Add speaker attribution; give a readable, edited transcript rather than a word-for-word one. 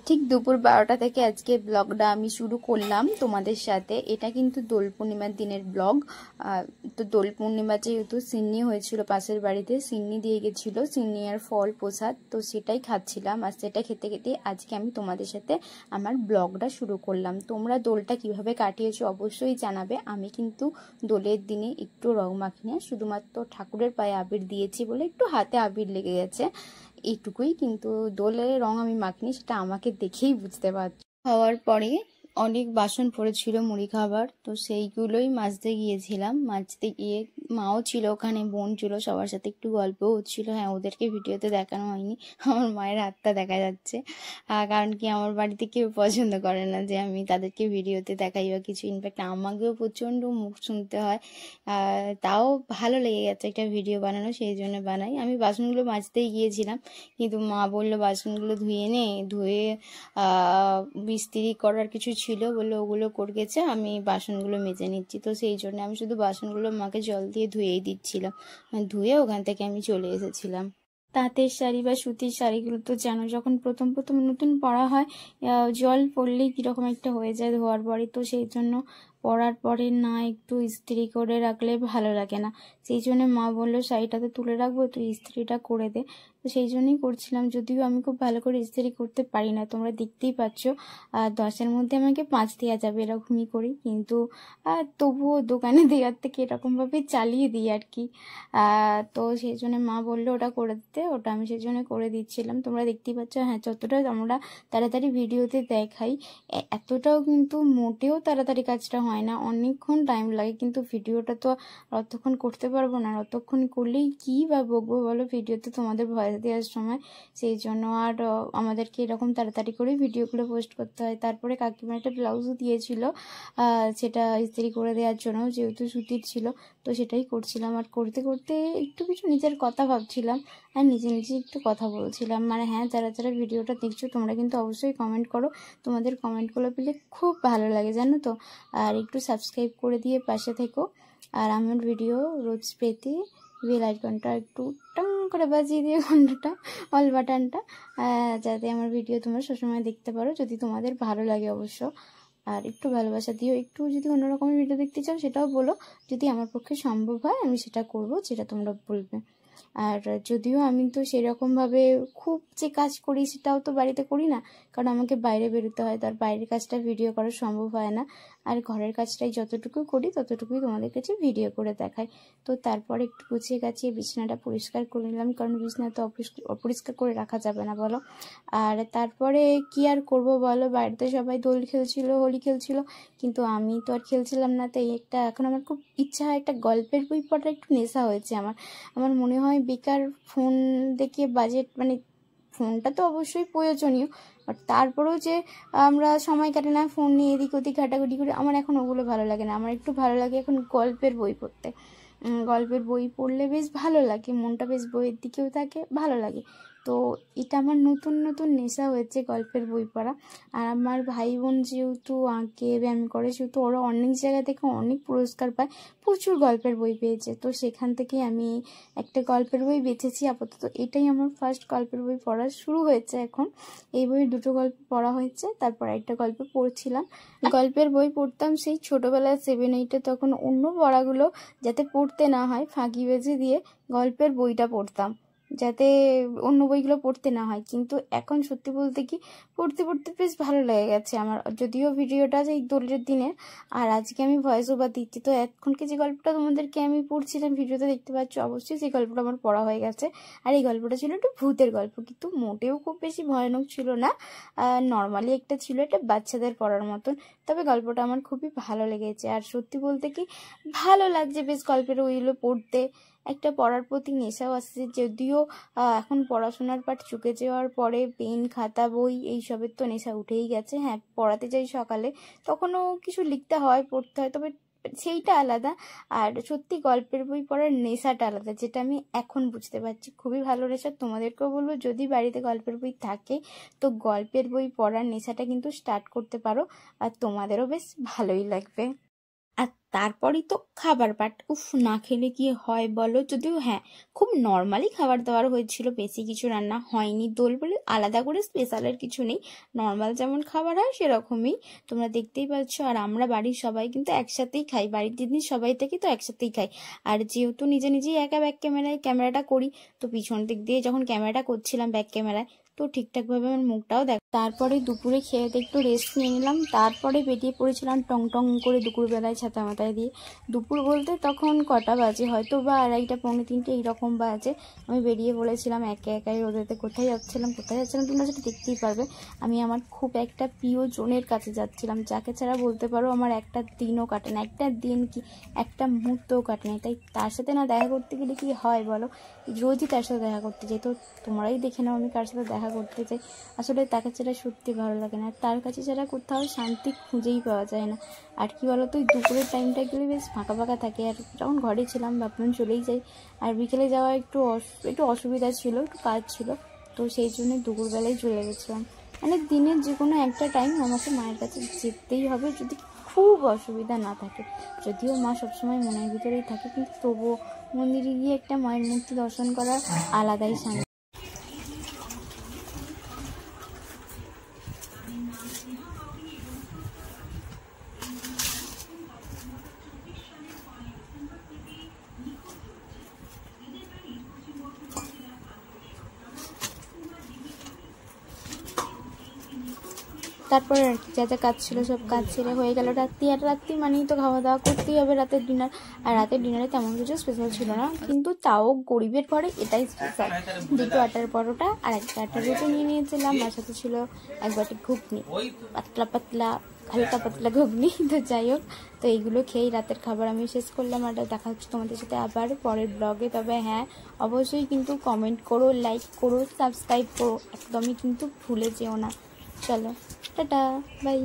Speaker 1: ঠিক দুপুর 12টা থেকে আজকে ব্লগটা আমি শুরু করলাম তোমাদের সাথে। এটা কিন্তু দোল পূর্ণিমার দিনের ব্লগ। তো দোল পূর্ণিমা যেহেতু সিন্নি হয়েছিল পাশের বাড়িতে, সিন্নি দিয়ে গেছিল, সিন্নি আর ফল প্রসাদ, তো সেটাই খাচ্ছিলাম। আর সেটা খেতে খেতে আজকে আমি তোমাদের সাথে আমার ব্লগটা শুরু করলাম। তোমরা দোলটা কিভাবে কাটিয়েছো অবশ্যই জানাবে। আমি কিন্তু দোলের দিনে একটু রং মাখিনি, শুধুমাত্র ঠাকুরের পায়ে আবির দিয়েছি বলে একটু হাতে আবির লেগে গেছে, এইটুকুই। কিন্তু দোলে রং আমি মাখিনি, সেটা আমাকে দেখেই বুঝতে পারছি। খাওয়ার পরে অনেক বাসন পড়েছিল মুড়ি খাবার, তো সেইগুলোই মাজতে গিয়েছিলাম। মাজতে গিয়ে মাও ছিল ওখানে, বোন ছিল, সবার সাথে একটু গল্প হচ্ছিল। হ্যাঁ, ওদেরকে ভিডিওতে দেখানো হয়নি, আমার মায়ের হাতটা দেখা যাচ্ছে। কারণ কি, আমার বাড়িতে কেউ পছন্দ করে না যে আমি তাদেরকে ভিডিওতে দেখাই বা কিছু। ইনফ্যাক্ট আমাকেও প্রচণ্ড মুখ শুনতে হয়। তাও ভালো লেগে গেছে একটা ভিডিও বানানো, সেই জন্য বানাই। আমি বাসনগুলো মাজতেই গিয়েছিলাম, কিন্তু মা বললো বাসনগুলো ধুয়ে নে, ধুয়ে ইস্ত্রি করার কিছু ছিল, বললো ওগুলো করে গেছে, আমি বাসনগুলো মেজে নিচ্ছি। তো সেই জন্য আমি শুধু বাসনগুলো মাকে জল দিয়ে ধুয়েই দিচ্ছিলাম। ধুয়ে ওখান থেকে আমি চলে এসেছিলাম। তাঁতের শাড়ি বা সুতির শাড়িগুলো তো জানো, যখন প্রথম প্রথম নতুন পরা হয়, জল পড়লেই কীরকম একটা হয়ে যায় ধোয়ার পরে। তো সেই জন্য পরার পরে না একটু ইস্ত্রি করে রাখলে ভালো লাগে না। সেই জন্য মা বললো শাড়িটাতে তুলে রাখবো, তুই ইস্ত্রিটা করে দে। তো সেই জন্যই করছিলাম, যদিও আমি খুব ভালো করে ইস্ত্রি করতে পারি না, তোমরা দেখতেই পাচ্ছ। 10-এর মধ্যে আমাকে 5 দেওয়া যাবে এরকমই করি, কিন্তু তবুও দোকানে দেওয়ার থেকে এরকমভাবে চালিয়ে দিই আর কি। তো সেই জন্য মা বললো ওটা করে দিতে, ওটা আমি সেই জন্য করে দিচ্ছিলাম। তোমরা দেখতেই পাচ্ছ। হ্যাঁ, যতটা আমরা তাড়াতাড়ি ভিডিওতে দেখাই, এতটাও কিন্তু মোটেও তাড়াতাড়ি কাজটা হয় না, অনেকক্ষণ টাইম লাগে। কিন্তু ভিডিওটা তো অতক্ষণ করতে পারবো না, অতক্ষণ করলেই কী বা বকবো বলো ভিডিওতে তোমাদের ভয়েস দেওয়ার সময়। সেই জন্য আর আমাদেরকে এরকম তাড়াতাড়ি করে ভিডিওগুলো পোস্ট করতে হয়। তারপরে কাকিমা একটা ব্লাউজও দিয়েছিল, সেটা ইস্ত্রি করে দেওয়ার জন্য, যেহেতু সুতির ছিল। তো সেটাই করছিলাম, আর করতে করতে একটু কিছু নিজের কথা ভাবছিলাম আর নিজে নিজে একটু কথা বলছিলাম। মানে হ্যাঁ, যারা যারা ভিডিওটা দেখছো তোমরা কিন্তু অবশ্যই কমেন্ট করো, তোমাদের কমেন্টগুলো পেলে খুব ভালো লাগে জানো তো। আর একটু সাবস্ক্রাইব করে দিয়ে পাশে থেকো। আর আমার ভিডিও রোজ পেতে বেল আইকনটা একটু টং করে বাজিয়ে দিয়ে, ঘন্টাটা অল বাটনটা, যাতে আমার ভিডিও তোমরা সবসময় দেখতে পারো, যদি তোমাদের ভালো লাগে অবশ্য। আর একটু ভালোবাসা দিও, একটু যদি অন্যরকমের ভিডিও দেখতে চাও সেটাও বলো, যদি আমার পক্ষে সম্ভব হয় আমি সেটা করব, যেটা তোমরা বলবে। আর যদিও আমি তো সেরকমভাবে খুব যে কাজ করি সেটাও তো বাড়িতে করি না, কারণ আমাকে বাইরে বেরোতে হয়, তার বাইরের কাজটা ভিডিও করা সম্ভব হয় না। আর ঘরের কাজটাই যতটুকু করি ততটুকুই তোমাদের কাছে ভিডিও করে দেখাই। তো তারপরে একটু গুছিয়ে গাছিয়ে বিছানাটা পরিষ্কার করে নিলাম, কারণ বিছানা তো অপরিষ্কার করে রাখা যাবে না বলো। আর তারপরে কি আর করব বলো, বাড়িতে সবাই দোল খেলছিল, হোলি খেলছিল, কিন্তু আমি তো আর খেলছিলাম না। তাই এখন আমার খুব ইচ্ছা হয়, একটা গল্পের বই পড়ার একটু নেশা হয়েছে আমার মনে হয় বেকার ফোন দেখে বাজেট, মানে ফোনটা তো অবশ্যই প্রয়োজনীয়, বাট তারপরেও যে আমরা সময় কাটে না ফোন নিয়ে এদিক ওদিক ঘাটাঘাটি করে, আমার এখন ওগুলো ভালো লাগে না। আমার একটু ভালো লাগে এখন গল্পের বই পড়তে। গল্পের বই পড়লে বেশ ভালো লাগে, মনটা বেশ বইয়ের দিকেও থাকে, ভালো লাগে। তো এটা আমার নতুন নতুন নেশা হয়েছে, গল্পের বই পড়া। আর আমার ভাই বোন যেহেতু আঁকে, ব্যায়াম করে, সেহেতু ওরা অনেক জায়গা থেকে অনেক পুরস্কার পায়, প্রচুর গল্পের বই পেয়েছে। তো সেখান থেকে আমি একটা গল্পের বই বেছেছি আপাতত। এটাই আমার ফার্স্ট গল্পের বই পড়া শুরু হয়েছে এখন। এই বইয়ের 2টো গল্প পড়া হয়েছে, তারপর একটা গল্প পড়ছিলাম। গল্পের বই পড়তাম সেই ছোটোবেলায় 7-8-এ, তখন অন্য পড়াগুলো যাতে পড়তে না হয় ফাঁকি বেঁধে দিয়ে গল্পের বইটা পড়তাম, যাতে অন্য বইগুলো পড়তে না হয়। কিন্তু এখন সত্যি বলতে কি, পড়তে পড়তে বেশ ভালো লেগে গেছে আমার। যদিও ভিডিওটা এই দোলের দিনে, আর আজকে আমি ভয়েস ওভার দিচ্ছি, তো এখনকে যে গল্পটা তোমাদেরকে আমি পড়ছিলাম ভিডিওতে দেখতে পাচ্ছ, অবশ্যই সেই গল্পটা আমার পড়া হয়ে গেছে। আর এই গল্পটা ছিল একটা ভূতের গল্প, কিন্তু মোটেও খুব বেশি ভয়ানক ছিল না, নর্মালি একটা ছিল, এটা বাচ্চাদের পড়ার মতন। তবে গল্পটা আমার খুবই ভালো লেগেছে। আর সত্যি বলতে কি, ভালো লাগছে বেশ গল্পের ওইগুলো পড়তে, একটা পড়ার প্রতি নেশাও আসছে। যদিও এখন পড়াশোনার পাঠ চুকে যাওয়ার পরে পেন, খাতা, বই এইসবের তো নেশা উঠেই গেছে। হ্যাঁ, পড়াতে যাই সকালে, তখনও কিছু লিখতে হয়, পড়তে হয়, তবে সেইটা আলাদা। আর সত্যি গল্পের বই পড়ার নেশাটা আলাদা, যেটা আমি এখন বুঝতে পারছি, খুবই ভালো নেশা। তোমাদেরকেও বলবো, যদি বাড়িতে গল্পের বই থাকে তো গল্পের বই পড়ার নেশাটা কিন্তু স্টার্ট করতে পারো, আর তোমাদেরও বেশ ভালোই লাগবে। আর তারপরেই তো খাবার পাট। উফ, না খেলে কি হয় বলো? যদিও হ্যাঁ, খুব নর্মালি খাবার দাবার হয়েছিল, বেশি কিছু রান্না হয়নি। দোল বলে আলাদা করে স্পেশালের কিছু নেই, নর্মাল যেমন খাবার হয় সেরকমই তোমরা দেখতেই পাচ্ছ। আর আমরা বাড়ির সবাই কিন্তু একসাথেই খাই, বাড়ির দিদি সবাই থেকে তো একসাথেই খাই। আর যেহেতু নিজে নিজেই একা ব্যাক ক্যামেরাটা করি, তো পিছন দিক দিয়ে যখন ক্যামেরাটা করছিলাম ব্যাক ক্যামেরায়, তো ঠিকঠাকভাবে আমার মুখটাও দেখ। তারপরে দুপুরে খেয়ে একটু রেস্ট নিয়ে নিলাম, তারপরে বেরিয়ে পড়েছিলাম টং টং করে দুপুরবেলায় ছাতা মাথায় দিয়ে। দুপুর বলতে তখন কটা বাজে, হয়তো বা 2:30 পৌনে 3টে এইরকম বাজে। আমি বেরিয়ে পড়েছিলাম একাই রোদেতে। কোথায় যাচ্ছিলাম তোমরা সেটা দেখতেই পারবে। আমি আমার খুব একটা প্রিয় জনের কাছে যাচ্ছিলাম, যাকে ছাড়া বলতে পারো আমার একটা দিনও কাটে না, একটা দিন কি একটা মুহূর্তও কাটে না। তাই তার সাথে না দেখা করতে গেলে কি হয় বলো, রোজই তার সাথে দেখা করতে যাই। তো তোমরাই দেখে নাও আমি কার সাথে দেখা করতে চাই। আসলে তাকে ছাড়া সত্যি ভালো লাগে না, তার কাছে ছাড়া কোথাও শান্তি খুঁজেই পাওয়া যায় না। আর কি বলো তো, দুপুরের টাইমটা গেলে বেশ ফাঁকা ফাঁকা থাকে। আর যখন ঘরে ছিলাম ভাবলাম চলেই যাই। আর বিকেলে যাওয়া একটু অসুবিধা ছিল, একটু কাজ ছিল, তো সেই জন্য দুপুরবেলায় চলে গেছিলাম। মানে দিনের যে কোনো একটা টাইম আমাকে মায়ের কাছে যেতেই হবে, যদি খুব অসুবিধা না থাকে। যদিও মা সবসময় মনের ভিতরেই থাকে, কিন্তু তবুও মন্দিরে গিয়ে একটা মায়ের মূর্তি দর্শন করার আলাদাই শান্তি। তারপরে আর কি যা যা কাজ ছিল সব কাজ ছেড়ে হয়ে গেল রাত্রি। আর রাত্রি মানেই তো খাওয়া দাওয়া করতেই হবে, রাতের ডিনার। আর রাতের ডিনারে তেমন কিছু স্পেশাল ছিল না, কিন্তু তাও গরিবের ঘরে এটাই স্পেশাল। 2টো আটার পরোটা আর একটা আটার রুটি নিয়ে নিয়েছিলাম, আর সাথে ছিল এক বাটি ঘুগনি, হালকা পাতলা ঘুগনি। তো যাই হোক, তো এইগুলো খেয়েই রাতের খাবার আমি শেষ করলাম। আর দেখা হচ্ছে তোমাদের সাথে আবার পরের ব্লগে। তবে হ্যাঁ, অবশ্যই কিন্তু কমেন্ট করো, লাইক করো, সাবস্ক্রাইব করো, একদমই কিন্তু ভুলে যেও না। চলো, টাটা, বাই।